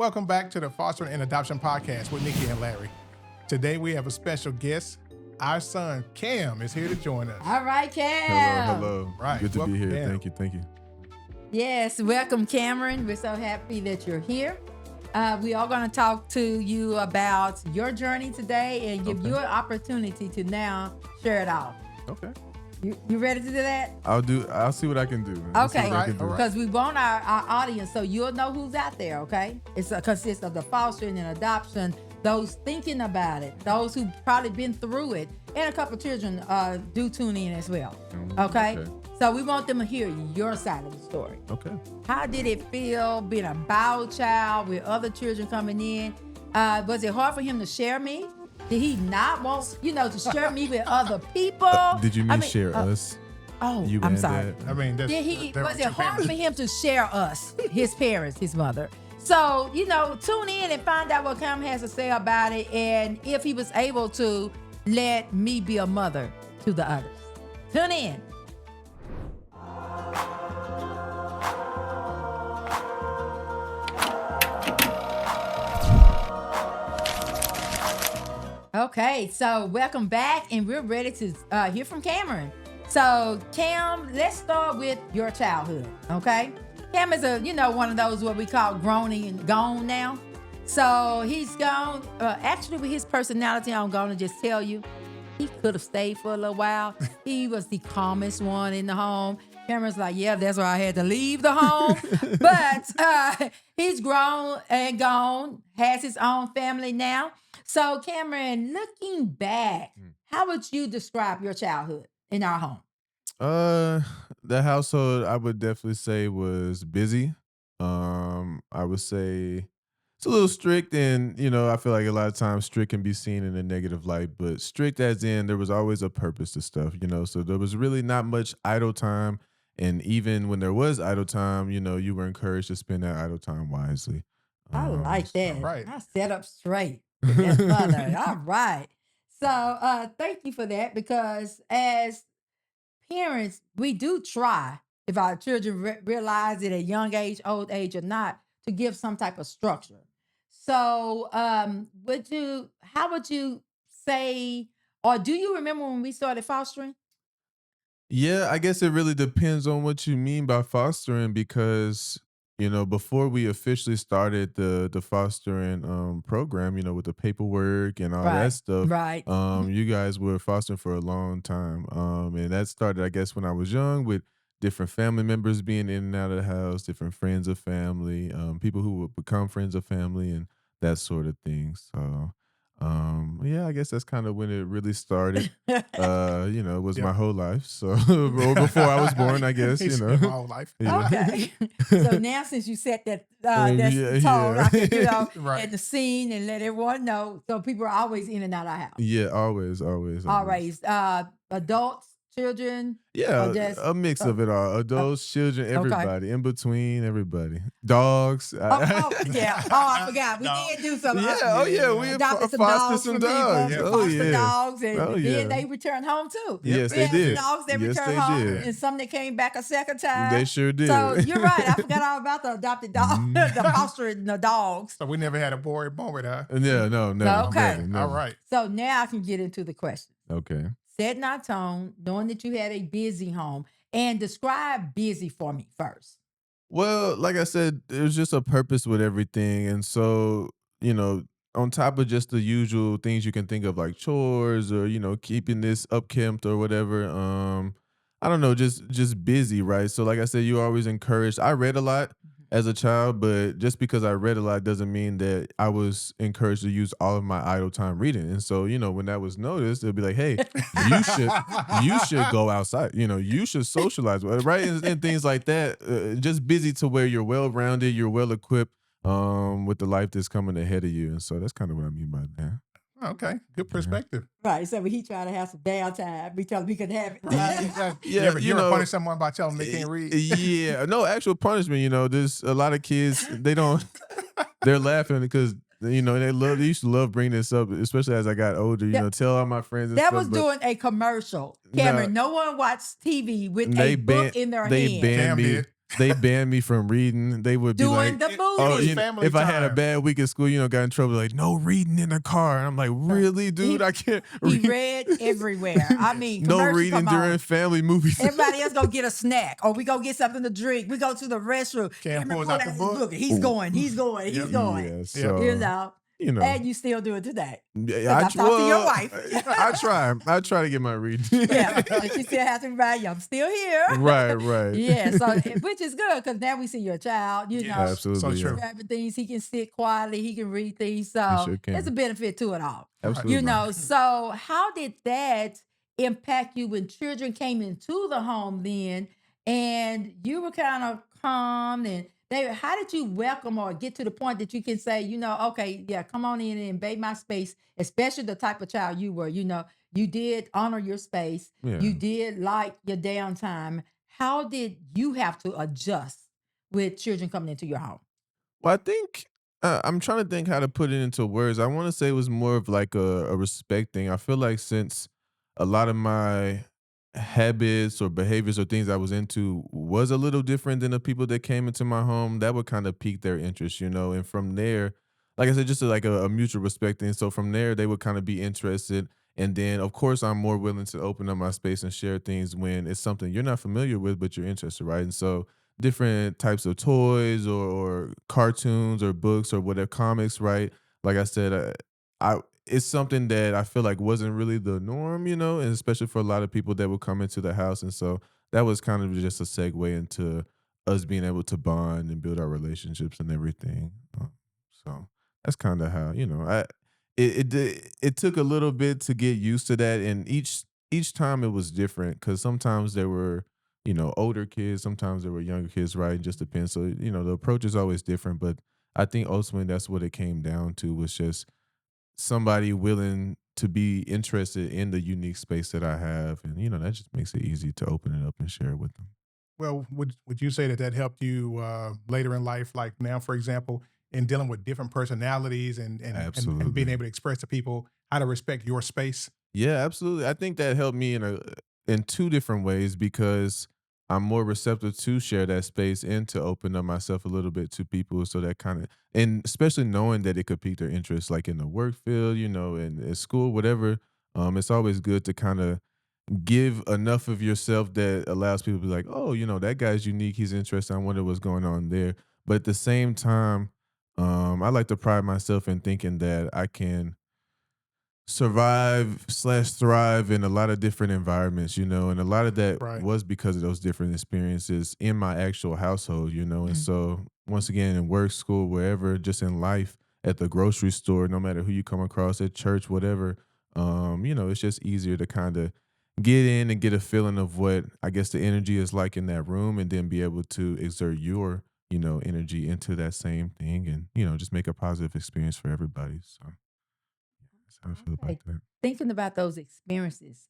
Welcome back to the Fostering and Adoption Podcast with Nikki and Larry. Today we have a special guest. Our son, Cam, is here to join us. All right, Cam. Hello. Right. Good to Welcome, be here. Cam. Thank you. Yes, welcome, Cameron. We're so happy that you're here. We are going to talk to you about your journey today and give you an opportunity to now share it all. Okay. You ready to do that? I'll see what I can do. I'll see Okay, what I can do. because we want our audience so you'll know who's out there, okay? It consists of the fostering and adoption, those thinking about it, those who've probably been through it, and a couple of children do tune in as well, okay? So we want them to hear your side of the story. Okay. How did it feel being a bow child with other children coming in? Was it hard for him to share me? Did he not want, to share me with other people? Did you mean share us? Oh, You I'm and sorry. Dad? I mean, Was it hard for him to share us, his parents, his mother? So, tune in and find out what Cam has to say about it, and if he was able to let me be a mother to the others. Tune in. Okay, so welcome back, and we're ready to hear from Cameron. So, Cam, let's start with your childhood, okay? Cam is one of those what we call grown and gone now. So he's gone. Actually, with his personality, I'm going to just tell you, he could have stayed for a little while. He was the calmest one in the home. Cameron's like, yeah, that's why I had to leave the home. But he's grown and gone, has his own family now. So, Cameron, looking back, how would you describe your childhood in our home? The household I would definitely say was busy. I would say it's a little strict, and I feel like a lot of times strict can be seen in a negative light, but strict as in there was always a purpose to stuff, so there was really not much idle time. And even when there was idle time, you were encouraged to spend that idle time wisely. I like that. right. I set up straight with that mother. All right. So thank you for that, because as parents, we do try, if our children realize it at a young age, old age or not, to give some type of structure. So how would you say, or do you remember when we started fostering? Yeah, I guess it really depends on what you mean by fostering, because before we officially started the fostering program, with the paperwork and all that stuff, Right. you guys were fostering for a long time, and that started, I guess, when I was young, with different family members being in and out of the house, different friends of family, people who would become friends of family, and that sort of thing. So yeah, I guess that's kind of when it really started. It was my whole life. So or before I was born, I guess, He spent my whole life. Yeah. Okay. So now, since you set that that's Yeah, tone, I can, Right. at the scene and let everyone know. So people are always in and out of the house. Yeah, always. Always. Adults, children. Yeah, or just, a mix of it all. Adults, children, everybody, in between, everybody. Dogs. Yeah. Oh, I forgot. We did do some. We Adopted some fostered dogs some from dogs. people, Oh, foster yeah. dogs, and Oh, then yeah. they returned home too. Yes, We they had some did. dogs that Yes, returned they home, did. and some that came back a second time. They sure did. So you're right. I forgot all about the adopted dog, the fostering the dogs. So we never had a boring moment, huh? Yeah, no, never. Okay. never. All right. So now I can get into the question. Okay. Setting our tone, knowing that you had a busy home, and describe busy for me first. Well, like I said, there's just a purpose with everything. And so, on top of just the usual things you can think of, like chores or, keeping this upkept or whatever, I don't know, just busy, right? So like I said, you always encouraged. I read a lot as a child, but just because I read a lot doesn't mean that I was encouraged to use all of my idle time reading. And so, when that was noticed, it'd be like, hey, you should go outside, you should socialize, right? And things like that. Just busy to where you're well-rounded, you're well-equipped with the life that's coming ahead of you. And so that's kind of what I mean by that. Okay. Good perspective. Right. So when he tried to have some downtime, we told him he could have it. You ever punish someone by telling them they can't read? Yeah, no actual punishment. There's a lot of kids, they're laughing because they used to love bringing this up, especially as I got older, tell all my friends and That stuff, was doing a commercial. Cameron, no one watched TV with a book in their hand. They banned me. Did. they banned me from reading. They would be Doing like, the It oh, was movies. family if I had a time. bad week at school, got in trouble, like, no reading in the car. And I'm like, really, dude? He I can't he read. read everywhere. I Yes. mean, No commercial reading come during on. family movies. Everybody else go get a snack, or we go get something to drink. We go to the restroom. Cam Cameron pulls pull out out the his book. book. He's Ooh. going. He's going. He's Yep. going. Yeah, Yep. You so, know, you know. and you still do it today. Yeah, Because I talked to your wife. I try. I try to get my reading. Yeah, and she still has to remind you, I'm still here. Right, right. Yeah, so which is good because now we see your child, you know, Yes. So Absolutely, yeah. true. grabbing things, he can sit quietly, he can read things. He So sure there's a can. benefit to it all. Absolutely. You know, so how did that impact you when children came into the home then and you were kind of calm and David, how did you welcome or get to the point that you can say, okay, yeah, come on in and invade my space, especially the type of child you were, you did honor your space. Yeah. You did like your downtime. How did you have to adjust with children coming into your home? Well, I think I'm trying to think how to put it into words. I want to say it was more of like a respect thing. I feel like since a lot of my habits or behaviors or things I was into was a little different than the people that came into my home, that would kind of pique their interest, And from there, like I said, just like a mutual respect thing. So from there, they would kind of be interested. And then, of course, I'm more willing to open up my space and share things when it's something you're not familiar with, but you're interested, right? And so, different types of toys or cartoons or books or whatever comics, right? Like I said, I it's something that I feel like wasn't really the norm, and especially for a lot of people that would come into the house, and so that was kind of just a segue into us being able to bond and build our relationships and everything. So that's kind of how it took a little bit to get used to that, and each time it was different because sometimes there were older kids, sometimes there were younger kids, right? It just depends. So, the approach is always different, but I think ultimately that's what it came down to was just somebody willing to be interested in the unique space that I have. And, that just makes it easy to open it up and share it with them. Well, would you say that helped you later in life, like now, for example, in dealing with different personalities and being Absolutely. able to express to people how to respect your space? Yeah, absolutely. I think that helped me in two different ways because I'm more receptive to share that space and to open up myself a little bit to people. So that kind of, and especially knowing that it could pique their interest, like in the work field, in at school, whatever. It's always good to kind of give enough of yourself that allows people to be like, oh, that guy's unique. He's interesting. I wonder what's going on there. But at the same time, I like to pride myself in thinking that I can survive/thrive in a lot of different environments, and a lot of that Right. was because of those different experiences in my actual household, and Mm. so once again in work, school, wherever, just in life, at the grocery store, no matter who you come across at church, whatever, it's just easier to kind of get in and get a feeling of what I guess the energy is like in that room and then be able to exert your energy into that same thing and just make a positive experience for everybody. So that's how I feel about Okay. that. Thinking about those experiences,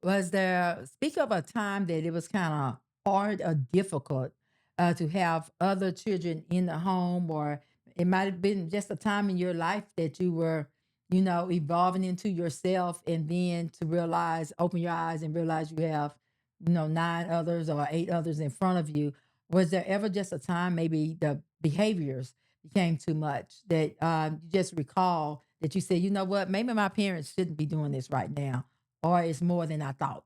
was there, speak of a time that it was kind of hard or difficult to have other children in the home, or it might have been just a time in your life that you were, evolving into yourself and then to realize, open your eyes and realize you have, nine others or eight others in front of you. Was there ever just a time maybe the behaviors became too much that you just recall that you said, you know what, maybe my parents shouldn't be doing this right now, or it's more than I thought?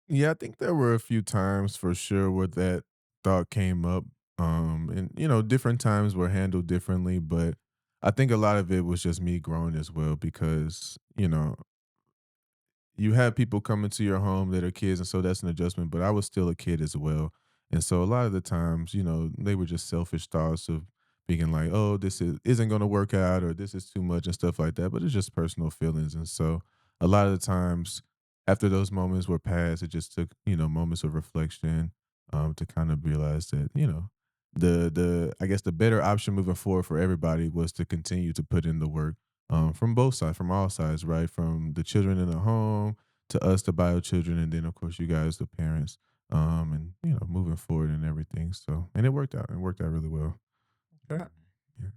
Yeah, I think there were a few times for sure where that thought came up. And different times were handled differently, but I think a lot of it was just me growing as well because, you have people coming to your home that are kids, and so that's an adjustment. But I was still a kid as well, and so a lot of the times, they were just selfish thoughts of being like, "Oh, isn't going to work out," or "This is too much," and stuff like that. But it's just personal feelings, and so a lot of the times, after those moments were passed, it just took moments of reflection, to kind of realize that the I guess the better option moving forward for everybody was to continue to put in the work from both sides, from all sides, right? From the children in the home to us, the bio children, and then of course you guys, the parents, and moving forward and everything. So, and it worked out. It worked out really well. Okay. Yeah.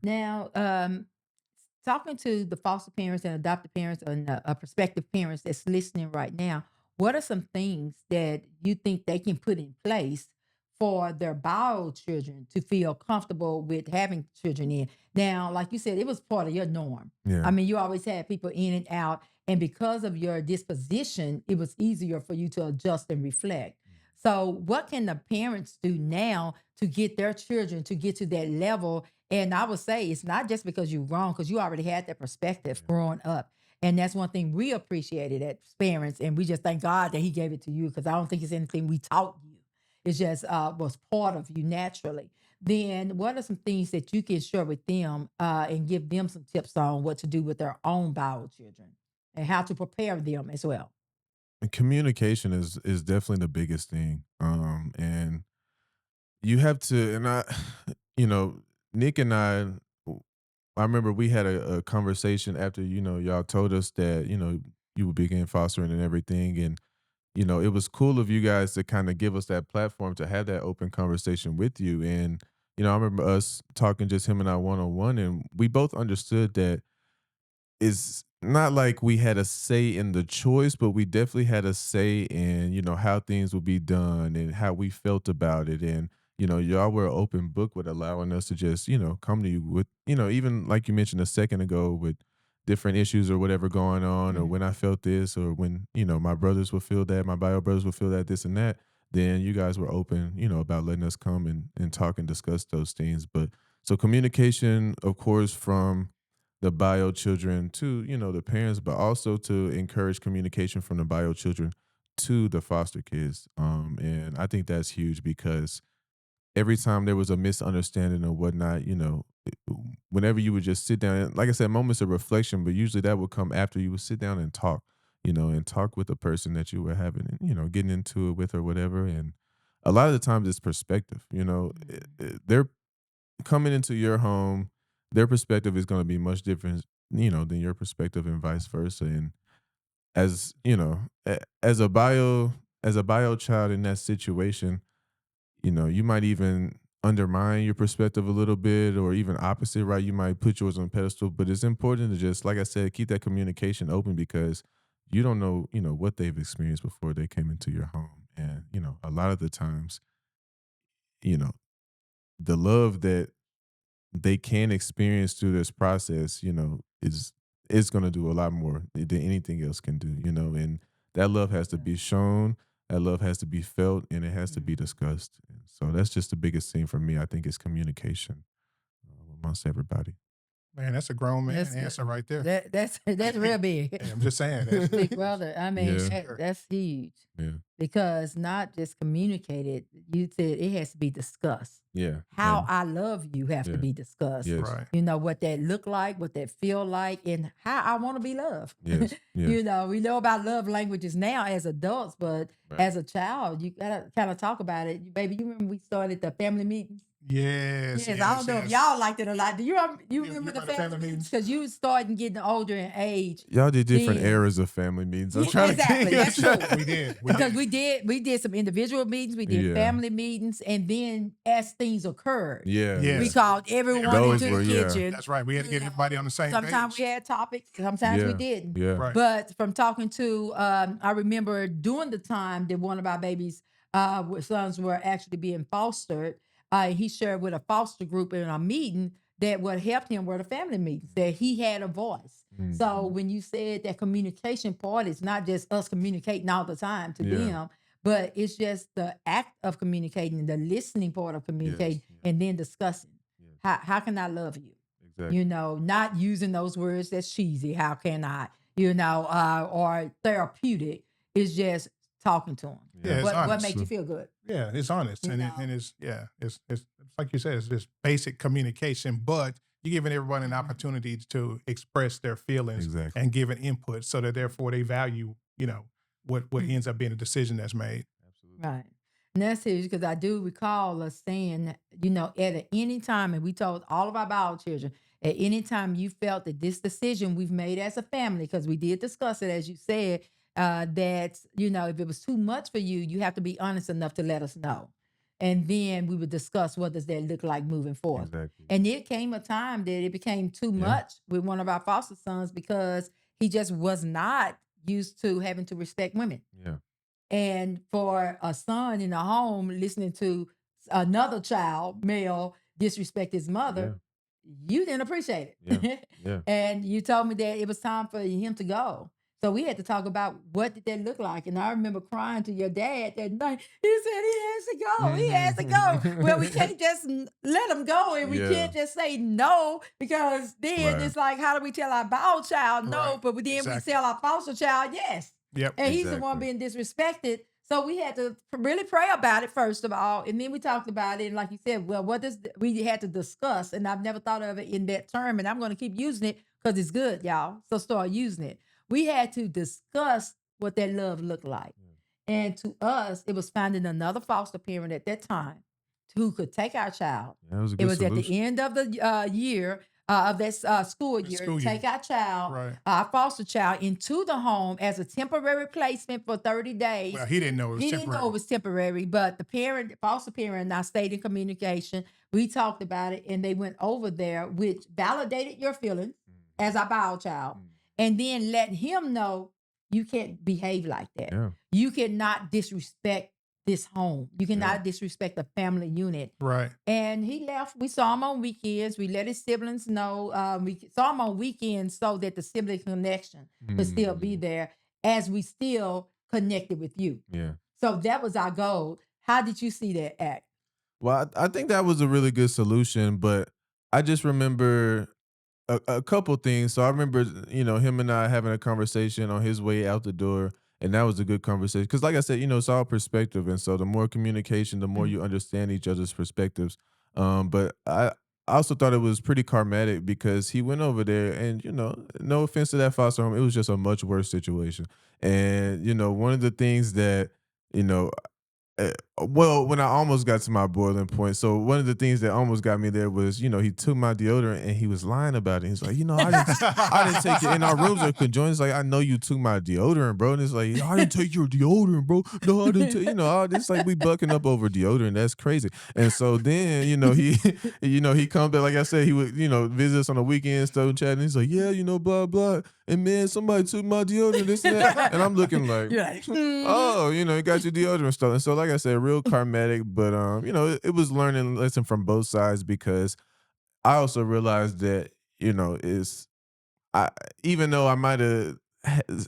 Now, talking to the foster parents and adopted parents and prospective parents that's listening right now, what are some things that you think they can put in place for their bio children to feel comfortable with having children in. Now, like you said, it was part of your norm. Yeah. I mean, you always had people in and out. And because of your disposition, it was easier for you to adjust and reflect. So, what can the parents do now to get their children to get to that level? And I would say it's not just because you're wrong, because you already had that perspective growing up. And that's one thing we appreciated as parents. And we just thank God that He gave it to you, because I don't think it's anything we taught you. It's just was part of you naturally. Then, what are some things that you can share with them and give them some tips on what to do with their own bio children and how to prepare them as well? And communication is definitely the biggest thing. And you have to, and I, you know, Nick and I remember we had a conversation after, y'all told us that, you would begin fostering and everything. And, it was cool of you guys to kind of give us that platform to have that open conversation with you. And, I remember us talking, just him and I, one on one, and we both understood that it's not like we had a say in the choice, but we definitely had a say in, how things would be done and how we felt about it. And, y'all were an open book with allowing us to just, come to you with, even like you mentioned a second ago, with different issues or whatever going on, or Mhm. when I felt this, or when, my brothers would feel that, my bio brothers would feel that, this and that. Then you guys were open, about letting us come and talk and discuss those things. But so communication, of course, from the bio children to, the parents, but also to encourage communication from the bio children to the foster kids. And I think that's huge, because every time there was a misunderstanding or whatnot, whenever you would just sit down, and like I said, moments of reflection, but usually that would come after you would sit down and talk, and talk with the person that you were having, and, getting into it with or whatever. And a lot of the times it's perspective, they're coming into your home, their perspective is going to be much different, than your perspective, and vice versa. And as as a bio child in that situation, you might even undermine your perspective a little bit, or even opposite, right? You might put yours on a pedestal, but it's important to just, like I said, keep that communication open, because you don't know, what they've experienced before they came into your home. And, a lot of the times, you know, the love that they can experience through this process, is going to do a lot more than anything else can do, and that love has to Yeah. be shown, that love has to be felt, and it has to be Mhm. discussed. And so that's just the biggest thing for me. I think is communication amongst everybody. Man, that's a grown man That's answer right there. that's real big. Hey, I'm just saying. That's, Big brother. I mean, Yeah, sure. that's huge, yeah, because not just communicated. You said it has to be discussed. yeah, How I love you have to yeah, be discussed. yes, Right. You know what that look like, what that feel like, and how I want to be loved. yes, yes, We know about love languages now as adults, but right. as a child, you gotta kind of talk about it. Baby, you remember we started the family meetings? Yes, Yes, I don't yes, know if yes. y'all liked it a lot. Do you You remember the remember the family family meetings? meetings? Because you was starting getting older in age Y'all did different then. eras of family meetings. I'm Yeah, trying exactly. to That's get. true. We did. We Because did. we did some individual meetings, we did Yeah, family meetings, and then as things occurred, yeah, we yeah. Yes. called everyone Everybody Those into the were, came in. yeah, kitchen. That's right. We had to You get everybody on the same sometimes we page. had topics, sometimes we yeah, didn't. yeah, Right. But from talking to, I remember during the time that one of our babies, sons were actually being fostered, he shared with a foster group in a meeting that what helped him were the family meetings, that he had a voice. So mhm, when you said that communication part, it's not just us communicating all the time to yeah, them, but it's just the act of communicating, the listening part of yes, communicating, yeah, and then discussing. yes, How can I love you? exactly. Not using those words that's cheesy. How can I? Or therapeutic. It's just talking to them. Yeah, Yeah, it's What honest. makes you feel good? Yeah, it's honest, You and know. it's yeah, it's like you said, it's just basic communication, but you're giving everyone an Mhm. opportunity to express their feelings exactly. and give an input, so that therefore they value, what Mhm. ends up being a decision that's made. Absolutely. Right. And that's huge, because I do recall us saying, at any time, and we told all of our bio children, at any time you felt that this decision we've made as a family, because we did discuss it, as you said, that, if it was too much for you, you have to be honest enough to let us know. And then we would discuss what does that look like moving forward. Exactly. And it came a time that it became too Yeah. much with one of our foster sons, because he just was not used to having to respect women. Yeah. And for a son in a home listening to another child, male, disrespect his Yeah. mother, you didn't appreciate Yeah. it. Yeah. And you told me that it was time for him to go. So we had to talk about what did that look like. And I remember crying to your dad that night. He said he has to go. He has to go. Well, we Mhm. can't just let him go, and we Yeah. can't just say no, because then Right. it's like, how do we tell our bow child no, Right. but then we Exactly. tell our foster child yes? Yep. And he's the one Exactly. being disrespected. So we had to really pray about it first of all, and then we talked about it. And like you said, well, what does we had to discuss? And I've never thought of it in that term, and I'm going to keep using it because it's good, y'all. So start using it. We had to discuss what that love looked like, and to us, it was finding another foster parent at that time who could take our child. Yeah, that was a It good was at the solution. end of the year of that school The year. school year. Take our child, Right. our foster child, into the home as a temporary placement for 30 days. Well, he didn't know it was He didn't know temporary. it was temporary, but the parent, foster parent, and I stayed in communication. We talked about it, and they went over there, which validated your feelings as our child, Mm. and then let him know you can't behave like that. Yeah. You cannot disrespect this home. You Yeah. cannot disrespect the family unit. Right. And he left. We saw him on weekends. We let his siblings know. We saw him on weekends so that the sibling connection could still be Mhm. there as we still connected with you. Yeah. So that was our goal. How did you see that act? Well, I think that was a really good solution, but I just remember a couple things. So I remember, him and I having a conversation on his way out the door, and that was a good conversation. Because, like I said, it's all perspective, and so the more communication, the more Mhm. you understand each other's perspectives. But I also thought it was pretty karmatic because he went over there, and no offense to that foster home, it was just a much worse situation. And one of the things that you know well, when I almost got to my boiling point, so one of the things that almost got me there was, he took my deodorant and he was lying about it. He's like, I didn't take it. And our rooms are conjoined. It's like, I know you took my deodorant, bro. And it's like, I didn't take your deodorant, bro. No, I didn't take. It's like we bucking up over deodorant. That's crazy. And so then, he, he comes back. Like I said, he would, visit us on the weekend, stuff and chat. And he's like, yeah, blah blah. And man, somebody took my deodorant, this and that. And I'm looking like, You're like, oh, you got your deodorant stuff. And so, like I said, real karmatic, but it was learning lesson from both sides because I also realized that, is I even though I might have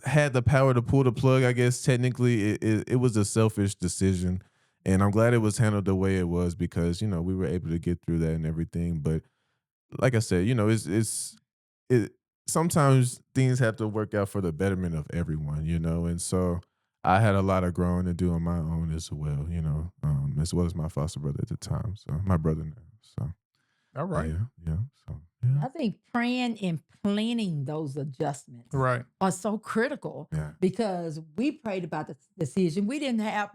had the power to pull the plug, I guess technically it was a selfish decision. And I'm glad it was handled the way it was because, we were able to get through that and everything. But like I said, it sometimes things have to work out for the betterment of everyone, and so I had a lot of growing to do on my own as well, as well as my foster brother at the time, so my brother now, so All right. yeah, so yeah, I think praying and planning those adjustments Right. are so critical yeah, because we prayed about the decision. We didn't have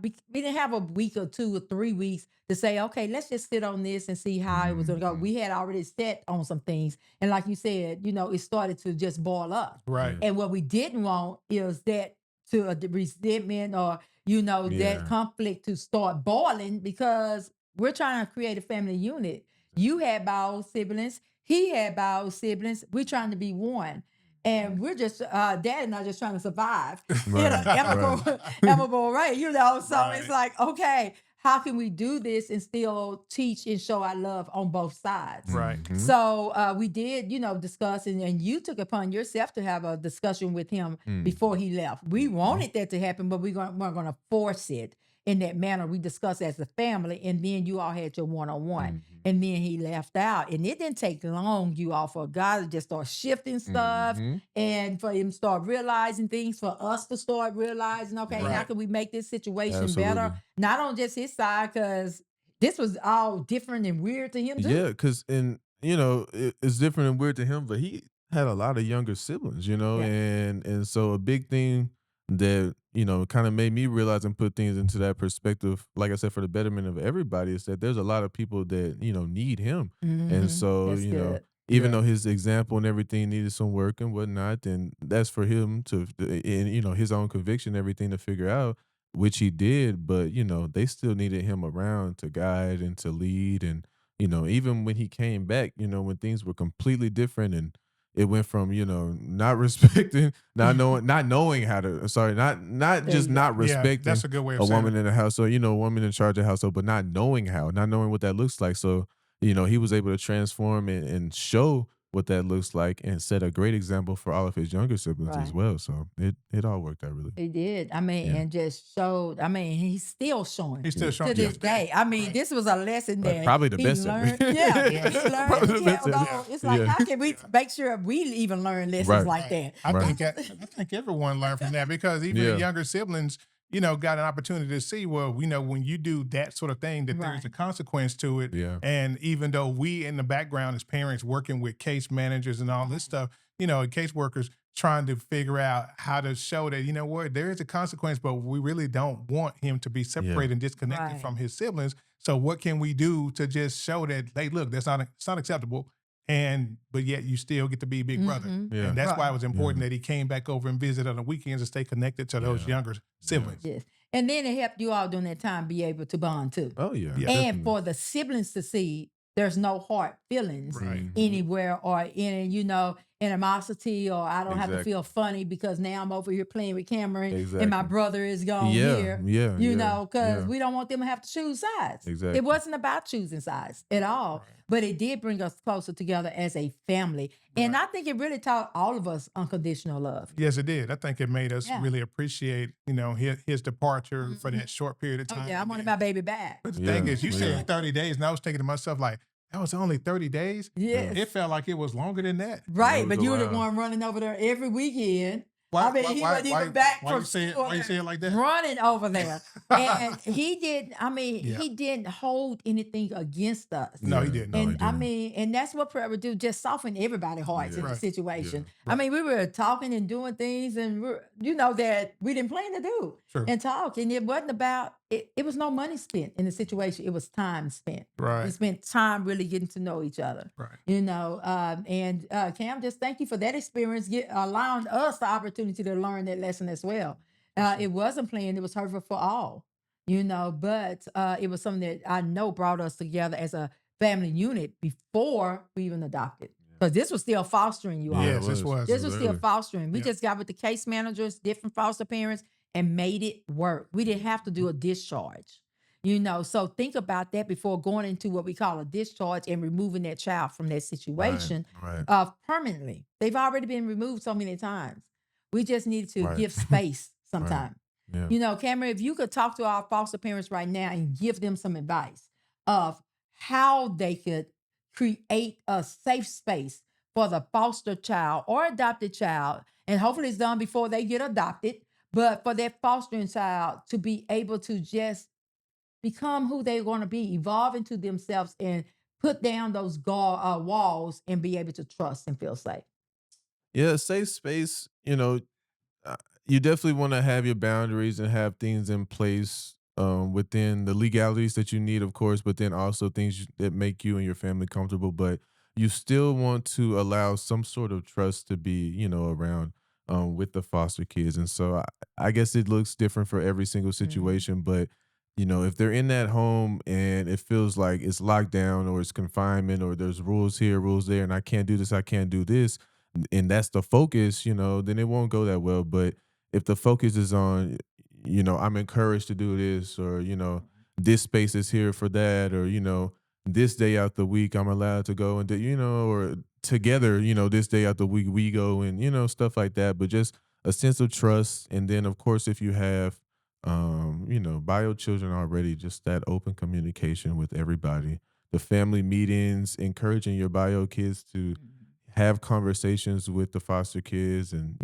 a week or 2 or 3 weeks to say, okay, let's just sit on this and see how it was going to go. mhm, We had already set on some things, and like you said, it started to just boil up. Right. yeah, And what we didn't want is that the resentment or that yeah, conflict to start boiling because we're trying to create a family unit. You had bio siblings. He had bio siblings. We're trying to be one. And we're just, dad and I just trying to survive in an right, right, amicable way, So Right. it's like, okay, how can we do this and still teach and show our love on both sides? Right. mhm, So we did, discuss, and you took upon yourself to have a discussion with him before mhm, he left. We wanted that to happen, but weren't going to force it in that manner. We discussed as a family, and then you all had your one-on-one, mhm, and then he left out. And it didn't take long, you all, for God to just start shifting stuff mhm, and for him to start realizing things, for us to start realizing, okay, how Right. can we make this situation absolutely. better? Not on just his side, because this was all different and weird to him too. Yeah, because and it's different and weird to him, but he had a lot of younger siblings, Yeah. and so a big thing that kind of made me realize and put things into that perspective, like I said, for the betterment of everybody, is that there's a lot of people that need him, and so That's good. even Yeah. though his example and everything needed some work and whatnot, then that's for him to and his own conviction, everything to figure out, which he did, but they still needed him around to guide and to lead and even when he came back, when things were completely different and it went from, not respecting, not knowing how to, sorry, not There just you go. not Yeah, respecting that's a good way of a saying woman it. in the household, a woman in charge of the household, but not knowing what that looks like. So, he was able to transform and show what that looks like and set a great example for all of his younger siblings as Right. well. So it all worked out really. He did. I mean, Yeah. and just showed. I mean, he's still showing He's still Yeah. showing to to this this day. day. I mean, this was a lesson Like, that probably the he best ever. learned. Yeah, Yeah. he learned Probably and the best kept ever. going. It's like, Yeah. how can we make sure we even learn lessons Right. like that? I Right. think I think everyone learned from that because even the Yeah. younger siblings, got an opportunity to see, well, when you do that sort of thing, that there's a Right. consequence to it. Yeah. And even though we in the background as parents working with case managers and all this stuff, and caseworkers trying to figure out how to show that, what, there is a consequence, but we really don't want him to be separated and disconnected Right. from his siblings. So what can we do to just show that, hey, look, it's not acceptable. But yet you still get to be big brother. Mhm. Yeah. And that's why it Right. was important that he came back over and visited on the weekends to stay connected to those Yeah. younger siblings. Yes. And then it helped you all during that time be able to bond too. Oh yeah. Yeah. And Definitely. for the siblings to see there's no hard feelings Right. Mhm. anywhere or any, animosity or I don't have to Exactly. feel funny because now I'm over here playing with Cameron and my Exactly. brother is gone Yeah. here. Yeah. Because Yeah. we don't want them to have to choose sides. Exactly. It wasn't about choosing sides at all, Right. but it did bring us closer together as a family. And I think it really taught all of us unconditional love. Yes, it did. I think it made us Yeah. really appreciate, his departure for that short period of Oh, time. yeah, I wanted my baby back. But the Yeah, thing is, you yeah. said 30 days, and I was thinking to myself, like, that was only 30 days? Yes. It felt like it was longer than that. Right, was but you were the around. one running over there every weekend. Why, I mean, he wasn't even back why from you say it, school why you say it like that? running over there. And he didn't, Yeah. he didn't hold anything against us. No, he Yeah. didn't. No, he And didn't. and that's what prayer would do, just soften everybody's hearts Yeah. in the Right. situation. Yeah. I mean, we were talking and doing things and that we didn't plan to do Sure. and talk. And it wasn't about it was no money spent in the situation. It was time spent. We Right. spent time really getting to know each other. Right. Cam, just thank you for that experience, allowing us the opportunity to learn that lesson as well. It wasn't planned; it was hurtful for all, but it was something that I know brought us together as a family unit before we even adopted. Because this was still fostering you all. Yeah, Yes, this was. This was still Exactly. fostering. We Yeah. just got with the case managers, different foster parents, and made it work. We didn't have to do a discharge. So think about that before going into what we call a discharge and removing that child from that situation Right. permanently. They've already been removed so many times. We just need to Right. give space sometime. Yeah. Cameron, if you could talk to our foster parents right now and give them some advice of how they could create a safe space for the foster child or adopted child, and hopefully it's done before they get adopted, but for that fostering child to be able to just become who they're going to be, evolve into themselves, and put down those walls and be able to trust and feel safe. Yeah, safe space, uh, you definitely want to have your boundaries and have things in place within the legalities that you need, of course, but then also things that make you and your family comfortable. But you still want to allow some sort of trust to be, around with the foster kids. And so I guess it looks different for every single Mhm. situation. But, if they're in that home and it feels like it's locked down or it's confinement or there's rules here, rules there, and I can't do this, I can't do this, and that's the focus, then it won't go that well. But if the focus is on, I'm encouraged to do this, or, this space is here for that, or, this day out the week I'm allowed to go and do, or together, this day out the week we go and, stuff like that. But just a sense of trust. And then, of course, if you have, bio children already, just that open communication with everybody, the family meetings, encouraging your bio kids to have conversations with the foster kids, and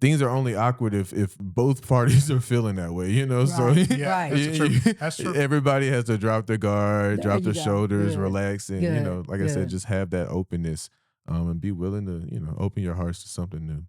things are only awkward if both parties are feeling that way, so Right, Yeah, right. that's the truth. That's true. everybody has to drop their guard, There drop you their go. shoulders, Good. relax, and Good. like I said, Good. just have that openness, and be willing to open your hearts to something new.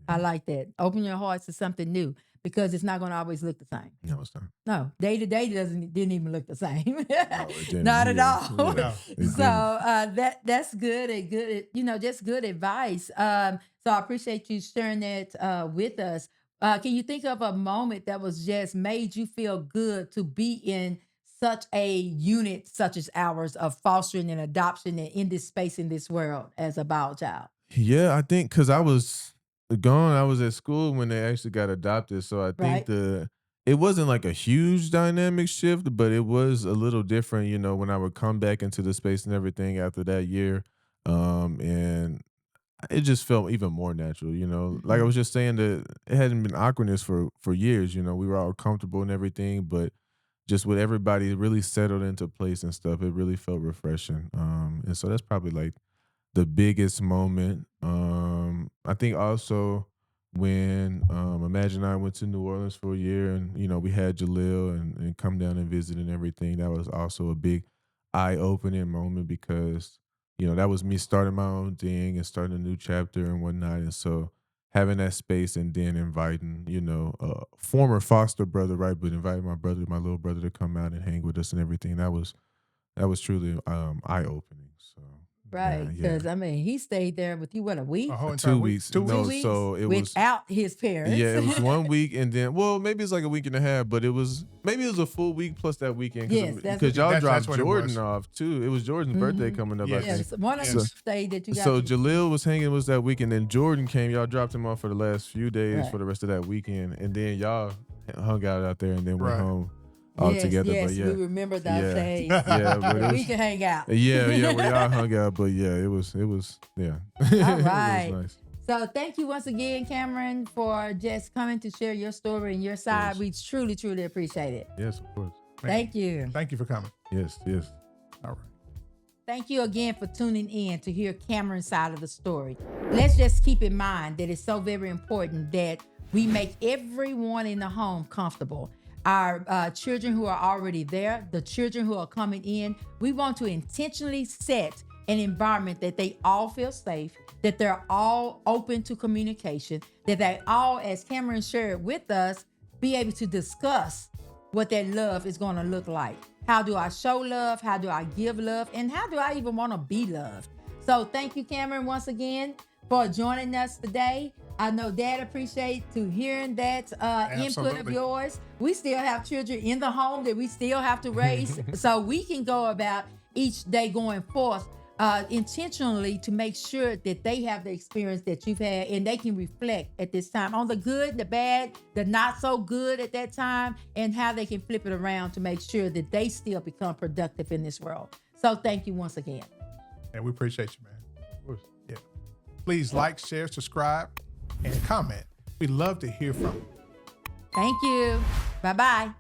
I like that. Open your hearts to something new because it's not going to always look the same. No, it's not. No, day to day didn't even look the same. No, it didn't. Not at Yeah, all. yeah, it So didn't. that's good and good, just good advice. So I appreciate you sharing that with us. Can you think of a moment that was just made you feel good to be in such a unit such as ours of fostering and adoption and in this space in this world as a bio child? Yeah, I think because I was gone, I was at school when they actually got adopted. So I think Right. it wasn't like a huge dynamic shift, but it was a little different, when I would come back into the space and everything after that year. And it just felt even more natural, Like I Mhm. was just saying that it hadn't been awkwardness for years, we were all comfortable and everything, but just with everybody really settled into place and stuff, it really felt refreshing. And so that's probably like the biggest moment. I think also when Imagine I went to New Orleans for a year and we had Jaleel and come down and visit and everything. That was also a big eye-opening moment because that was me starting my own thing and starting a new chapter and whatnot. And so having that space and then inviting, a former foster brother, right? But inviting my brother, my little brother to come out and hang with us and everything. That was truly eye-opening. So Right. yeah. Because I mean, he stayed there with you, what, a A week? whole entire 2 week, weeks. 2 No,2 weeks. weeks so it was without his parents. yeah, it was 1 week and then well, maybe it's like a week and a half, but maybe it was a full week plus that weekend Yes, that's because what. y'all That's dropped what it Jordan was. off too. It was Jordan's birthday Hmm. coming up, I Yes. think. Yes, one of them So Yes. stayed that you got so to see. Jaleel was hanging with us that weekend, then Jordan came. Y'all dropped him off for the last few days Right. for the rest of that weekend, and then y'all hung out there and then went Right. home all Yes, together. But yes, we yeah, remember those yeah, days yeah. But that it we was can hang out. yeah, where y'all hung out. But yeah, it was yeah, All it was right. nice. So thank you once again, Cameron, for just coming to share your story and your side. Yes, We truly, truly appreciate it. yes, of course. Man, Thank you. thank you for coming. Yes, yes. All right. Thank you again for tuning in to hear Cameron's side of the story. Let's just keep in mind that it's so very important that we make everyone in the home comfortable. Our children who are already there, the children who are coming in, we want to intentionally set an environment that they all feel safe, that they're all open to communication, that they all, as Cameron shared with us, be able to discuss what that love is going to look like. How do I show love? How do I give love? And how do I even want to be loved? So thank you, Cameron, once again for joining us today. I know Dad appreciate to hearing that input of Absolutely. yours. We still have children in the home that we still have to raise, so we can go about each day going forth intentionally to make sure that they have the experience that you've had and they can reflect at this time on the good, the bad, the not so good at that time, and how they can flip it around to make sure that they still become productive in this world. So thank you once again. And we appreciate you, man. Of course. Yeah. Please like, share, subscribe, and comment. We'd love to hear from you. Thank you. Bye-bye.